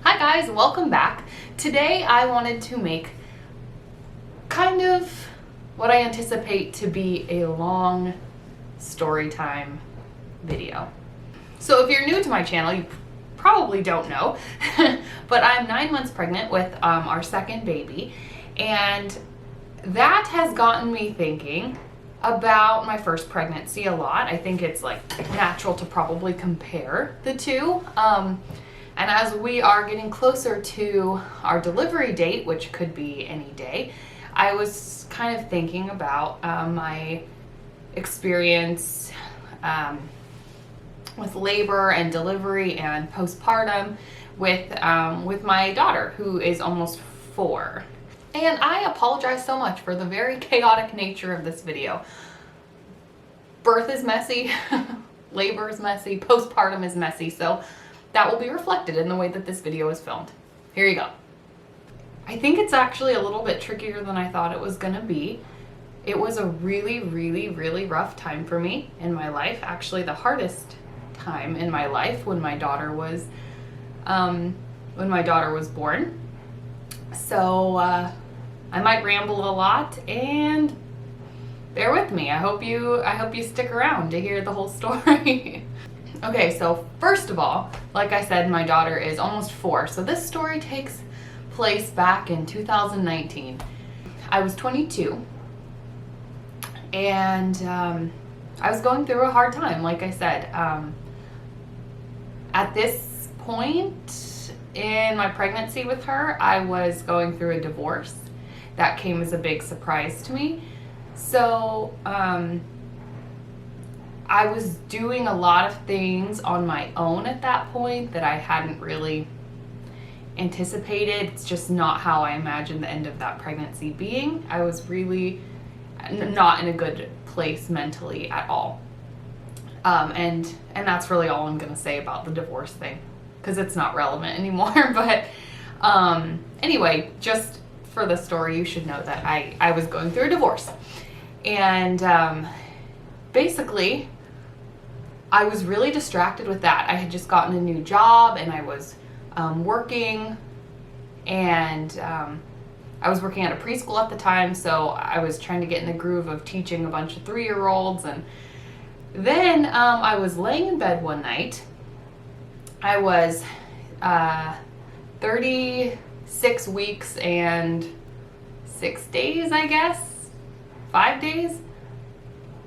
Hi guys, welcome back. Today I wanted to make kind of what I anticipate to be a long story time video. So if you're new to my channel, you probably don't know, but I'm 9 months pregnant with our second baby, and that has gotten me thinking about my first pregnancy a lot. I think it's like natural to probably compare the two. And as we are getting closer to our delivery date, which could be any day, I was kind of thinking about my experience with labor and delivery and postpartum with my daughter, who is almost 4. And I apologize so much for the very chaotic nature of this video. Birth is messy, labor is messy, postpartum is messy, so that will be reflected in the way that this video is filmed. Here you go. I think it's actually a little bit trickier than I thought it was gonna be. It was a really rough time for me in my life. Actually, the hardest time in my life when my daughter was born. So I might ramble a lot, and bear with me. I hope you stick around to hear the whole story. Okay, so first of all, like I said, my daughter is almost 4. So this story takes place back in 2019. I was 22, and I was going through a hard time, like I said. At this point in my pregnancy with her, I was going through a divorce. That came as a big surprise to me. So I was doing a lot of things on my own at that point that I hadn't really anticipated. It's just not how I imagined the end of that pregnancy being. I was really not in a good place mentally at all. And that's really all I'm gonna say about the divorce thing, because it's not relevant anymore. But anyway, just for the story, you should know that I was going through a divorce. And basically, I was really distracted with that. I had just gotten a new job, and I was working, and I was working at a preschool at the time, so I was trying to get in the groove of teaching a bunch of 3-year-olds. And then I was laying in bed one night. I was 36 weeks and 6 days, I guess, 5 days.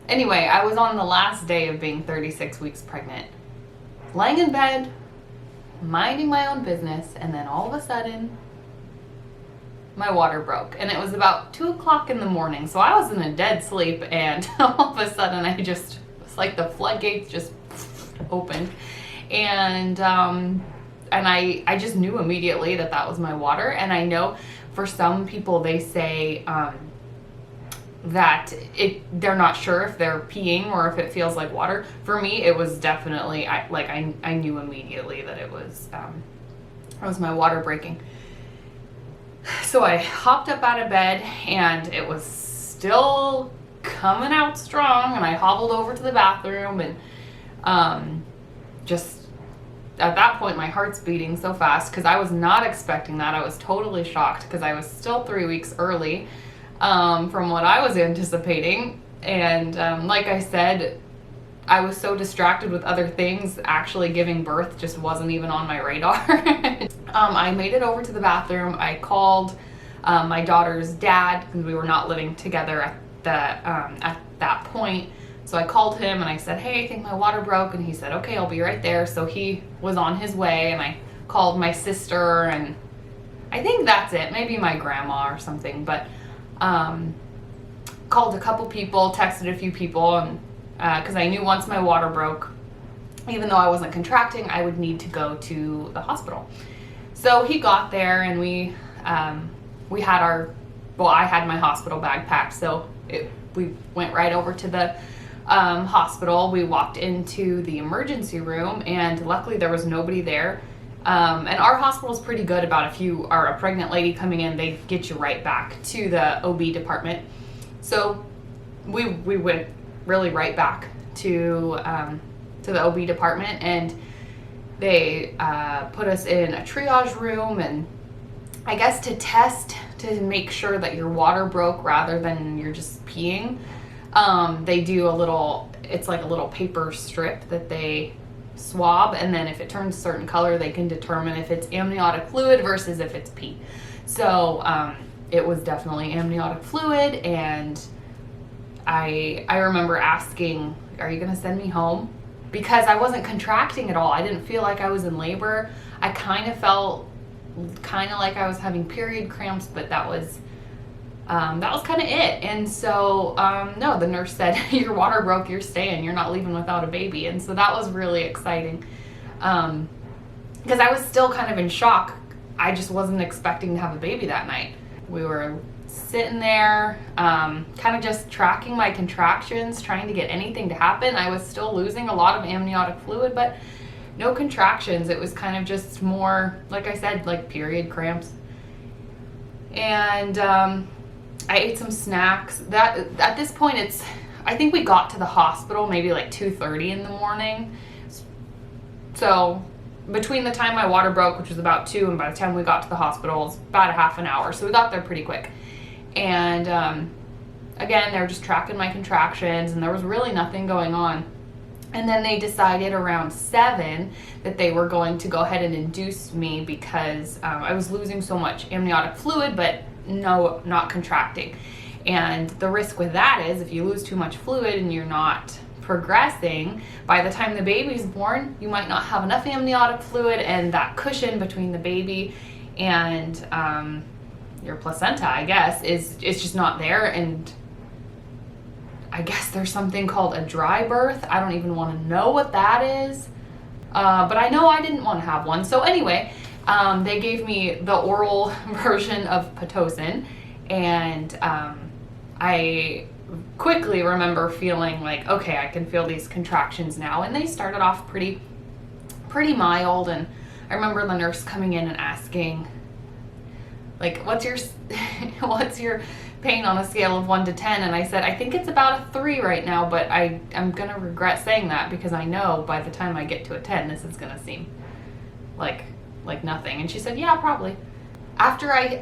Anyway, I was on the last day of being 36 weeks pregnant, laying in bed, minding my own business, and then all of a sudden, my water broke. And it was about 2 o'clock in the morning, so I was in a dead sleep, and all of a sudden it's like the floodgates just opened. And I just knew immediately that was my water. And I know for some people, they say that they're not sure if they're peeing or if it feels like water. For me, it was definitely, I knew immediately that it was my water breaking. So I hopped up out of bed, and it was still coming out strong, and I hobbled over to the bathroom, and just at that point my heart's beating so fast, because I was not expecting that. I was totally shocked, because I was still 3 weeks early from what I was anticipating. And like I said, I was so distracted with other things. Actually giving birth just wasn't even on my radar. I made it over to the bathroom. I called my daughter's dad, because we were not living together at that point. So I called him, and I said, hey, I think my water broke. And he said, okay, I'll be right there. So he was on his way, and I called my sister, and I think that's it, maybe my grandma or something. But called a couple people, texted a few people, and because I knew once my water broke, even though I wasn't contracting, I would need to go to the hospital. So he got there, and we had I had my hospital bag packed, so we went right over to the hospital. We walked into the emergency room, and luckily there was nobody there. And our hospital is pretty good about, if you are a pregnant lady coming in, they get you right back to the OB department. So we went really right back to the OB department, and They put us in a triage room, and I guess to test to make sure that your water broke rather than you're just peeing, they do it's like a little paper strip that they swab, and then if it turns a certain color, they can determine if it's amniotic fluid versus if it's pee. So it was definitely amniotic fluid, and I remember asking, "Are you gonna send me home?" Because I wasn't contracting at all. I didn't feel like I was in labor. I kind of felt like I was having period cramps, but that was kind of it. And so no, the nurse said, "Your water broke, you're staying, you're not leaving without a baby." And so that was really exciting, because I was still kind of in shock. I just wasn't expecting to have a baby that night. We were sitting there, kind of just tracking my contractions, trying to get anything to happen. I was still losing a lot of amniotic fluid, but no contractions. It was kind of just more, like I said, like period cramps. And I ate some snacks. That at this point, I think we got to the hospital maybe like 2:30 in the morning. So between the time my water broke, which was about 2, and by the time we got to the hospital, it was about a half an hour. So we got there pretty quick. And again, they were just tracking my contractions, and there was really nothing going on. And then they decided around 7 that they were going to go ahead and induce me because I was losing so much amniotic fluid, but not contracting. And the risk with that is if you lose too much fluid and you're not progressing, by the time the baby's born, you might not have enough amniotic fluid, and that cushion between the baby and your placenta, I guess, it's just not there. And I guess there's something called a dry birth. I don't even want to know what that is, but I know I didn't want to have one. So anyway, they gave me the oral version of Pitocin, and I quickly remember feeling like, okay, I can feel these contractions now. And they started off pretty mild, and I remember the nurse coming in and asking, like, what's your pain on a scale of 1 to 10? And I said, I think it's about a 3 right now, but I'm gonna regret saying that because I know by the time I get to a 10, this is gonna seem like nothing. And she said, yeah, probably. After I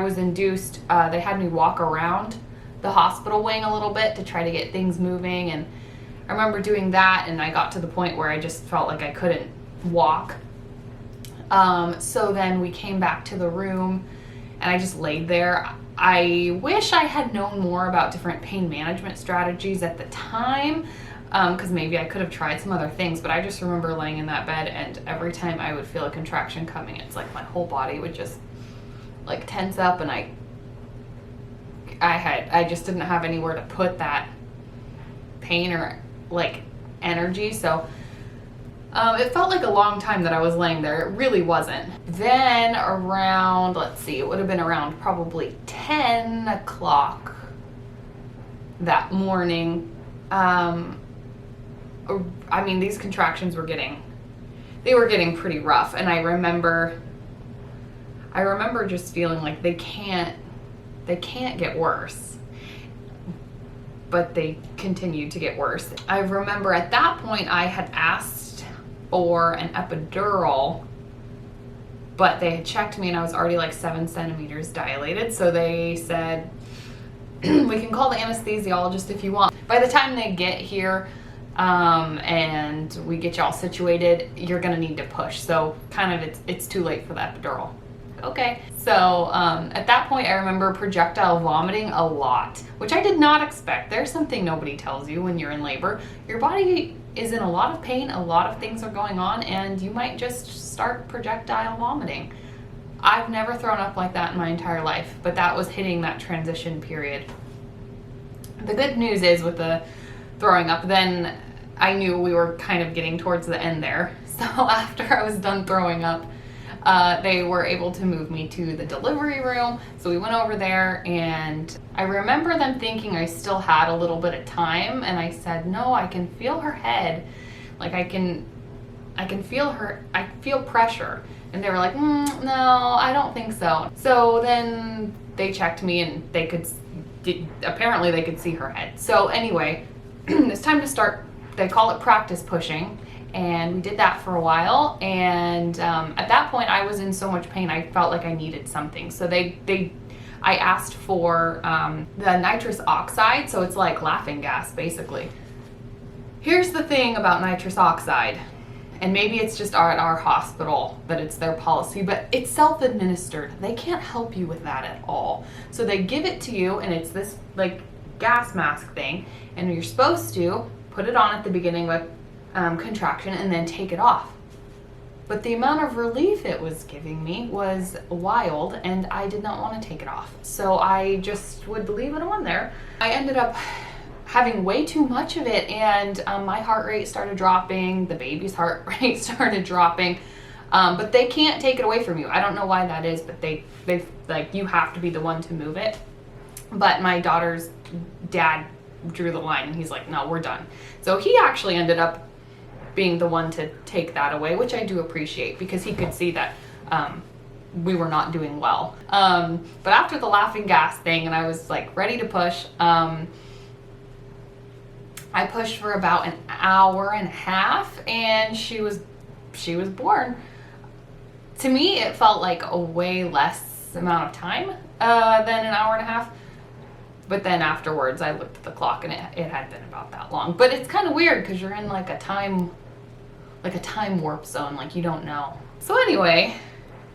was induced, they had me walk around the hospital wing a little bit to try to get things moving. And I remember doing that, and I got to the point where I just felt like I couldn't walk. So then we came back to the room, and I just laid there. I wish I had known more about different pain management strategies at the time, because maybe I could have tried some other things, but I just remember laying in that bed, and every time I would feel a contraction coming, it's like my whole body would just like tense up, and I just didn't have anywhere to put that pain or like energy. So it felt like a long time that I was laying there. It really wasn't. Then around, it would have been around probably 10 o'clock that morning. These contractions were getting pretty rough, and I remember just feeling like they can't get worse, but they continued to get worse. I remember at that point I had asked for an epidural, but they had checked me and I was already like 7 centimeters dilated. So they said, we can call the anesthesiologist if you want. By the time they get here, and we get y'all situated, you're gonna need to push. So kind of it's too late for the epidural. Okay. So at that point, I remember projectile vomiting a lot, which I did not expect. There's something nobody tells you when you're in labor. Your body is in a lot of pain, a lot of things are going on, and you might just start projectile vomiting. I've never thrown up like that in my entire life, but that was hitting that transition period. The good news is with the throwing up, then I knew we were kind of getting towards the end there. So after I was done throwing up, they were able to move me to the delivery room. So we went over there, and I remember them thinking I still had a little bit of time, and I said, no, I can feel her head. Like I can feel her, I feel pressure. And they were like, no, I don't think so. So then they checked me, and apparently they could see her head. So anyway, it's time to start they call it practice pushing. And we did that for a while. And at that point, I was in so much pain, I felt like I needed something. So I asked for the nitrous oxide. So it's like laughing gas, basically. Here's the thing about nitrous oxide. And maybe it's just at our hospital that it's their policy, but it's self-administered. They can't help you with that at all. So they give it to you, and it's this like gas mask thing, and you're supposed to put it on at the beginning with contraction and then take it off. But the amount of relief it was giving me was wild, and I did not want to take it off. So I just would leave it on there. I ended up having way too much of it, and my heart rate started dropping, the baby's heart rate started dropping, but they can't take it away from you. I don't know why that is, but they like, you have to be the one to move it. But my daughter's dad drew the line, and he's like, no, we're done. So he actually ended up being the one to take that away, which I do appreciate, because he could see that we were not doing well. But after the laughing gas thing, and I was like ready to push, I pushed for about an hour and a half, and she was born. To me, it felt like a way less amount of time than an hour and a half. But then afterwards, I looked at the clock, and it had been about that long. But it's kind of weird because you're in like a time warp zone, like you don't know. So anyway,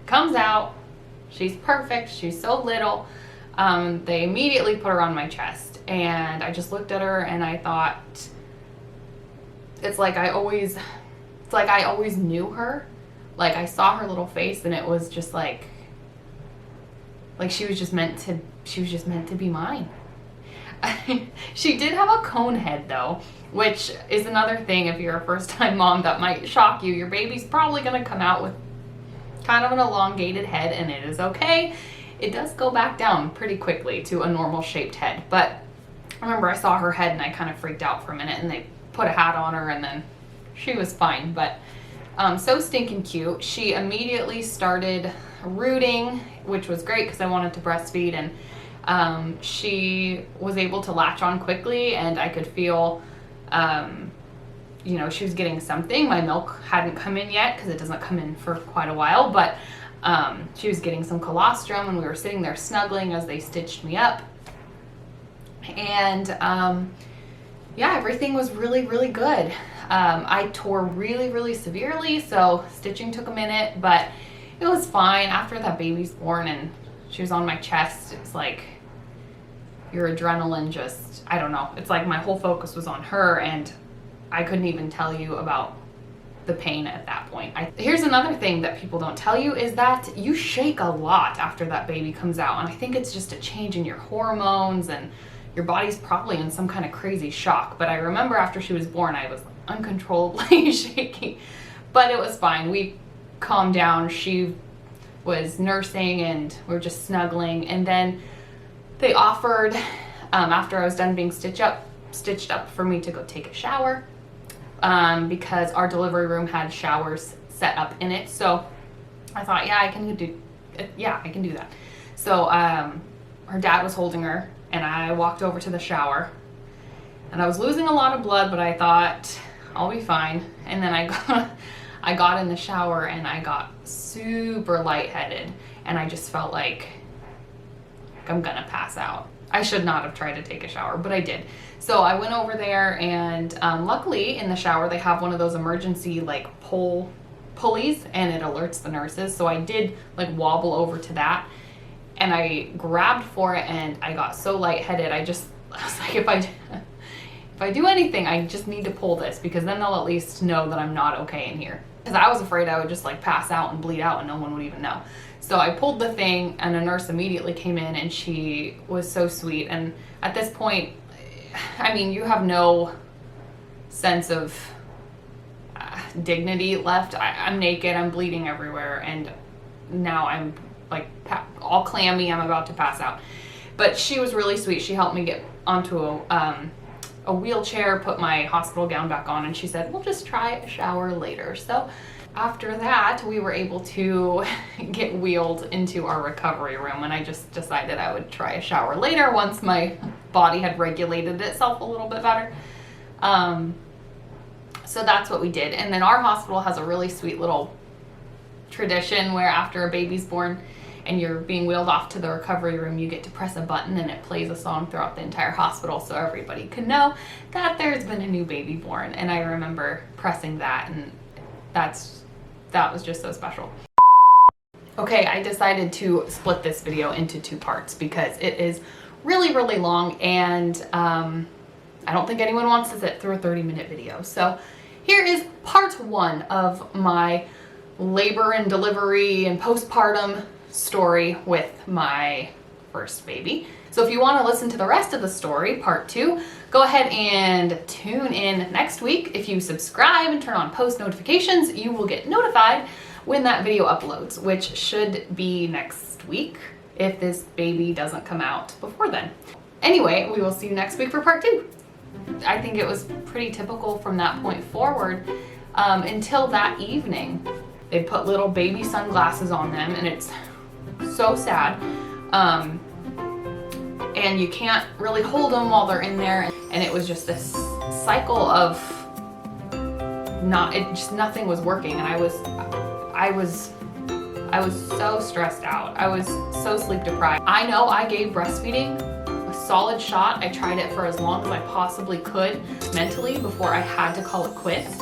comes out. She's perfect. She's so little. They immediately put her on my chest. And I just looked at her, and I thought, it's like I always knew her. Like I saw her little face, and it was just like she was just meant to be mine. She did have a cone head though, which is another thing. If you're a first-time mom, that might shock you. Your baby's probably gonna come out with kind of an elongated head, and it is okay. It does go back down pretty quickly to a normal shaped head, but I remember I saw her head and I kind of freaked out for a minute, and they put a hat on her, and then she was fine. But so stinking cute. She immediately started rooting, which was great because I wanted to breastfeed, and she was able to latch on quickly, and I could feel, she was getting something. My milk hadn't come in yet because it doesn't come in for quite a while, but she was getting some colostrum, and we were sitting there snuggling as they stitched me up. And everything was really, really good. I tore really, really severely, so stitching took a minute, but it was fine. After that baby's born and she was on my chest, it's like your adrenaline just, I don't know. It's like my whole focus was on her, and I couldn't even tell you about the pain at that point. Here's another thing that people don't tell you is that you shake a lot after that baby comes out, and I think it's just a change in your hormones, and your body's probably in some kind of crazy shock. But I remember after she was born, I was uncontrollably shaking, but it was fine. We calmed down. She was nursing, and we were just snuggling, and then they offered, after I was done being stitched up, for me to go take a shower, because our delivery room had showers set up in it. So I thought, I can do that. So her dad was holding her, and I walked over to the shower, and I was losing a lot of blood, but I thought I'll be fine. And then I got in the shower, and I got super lightheaded, and I just felt like I'm gonna pass out. I should not have tried to take a shower, but I did. So I went over there, and luckily in the shower they have one of those emergency pulleys, and it alerts the nurses. So I did wobble over to that, and I grabbed for it, and I got so lightheaded. I was like, if I do anything, I just need to pull this, because then they'll at least know that I'm not okay in here. Because I was afraid I would just pass out and bleed out, and no one would even know. So I pulled the thing, and a nurse immediately came in, and she was so sweet. And at this point, I mean, you have no sense of dignity left. I'm naked, I'm bleeding everywhere, and now I'm all clammy, I'm about to pass out. But she was really sweet. She helped me get onto a wheelchair, put my hospital gown back on, and she said, we'll just try a shower later. So after that, we were able to get wheeled into our recovery room, and I just decided I would try a shower later once my body had regulated itself a little bit better. So that's what we did. And then our hospital has a really sweet little tradition where after a baby's born and you're being wheeled off to the recovery room, you get to press a button and it plays a song throughout the entire hospital so everybody can know that there's been a new baby born. And I remember pressing that, and that was just so special. Okay, I decided to split this video into 2 parts because it is really, really long, and I don't think anyone wants to sit through a 30-minute video. So here is part 1 of my labor and delivery and postpartum story with my first baby. So if you want to listen to the rest of the story, part 2, go ahead and tune in next week. If you subscribe and turn on post notifications, you will get notified when that video uploads, which should be next week if this baby doesn't come out before then. Anyway, we will see you next week for part 2. I think it was pretty typical from that point forward until that evening. They put little baby sunglasses on them, and it's so sad. And you can't really hold them while they're in there. And it was just this cycle of nothing was working. And I was so stressed out. I was so sleep deprived. I know I gave breastfeeding a solid shot. I tried it for as long as I possibly could mentally before I had to call it quits.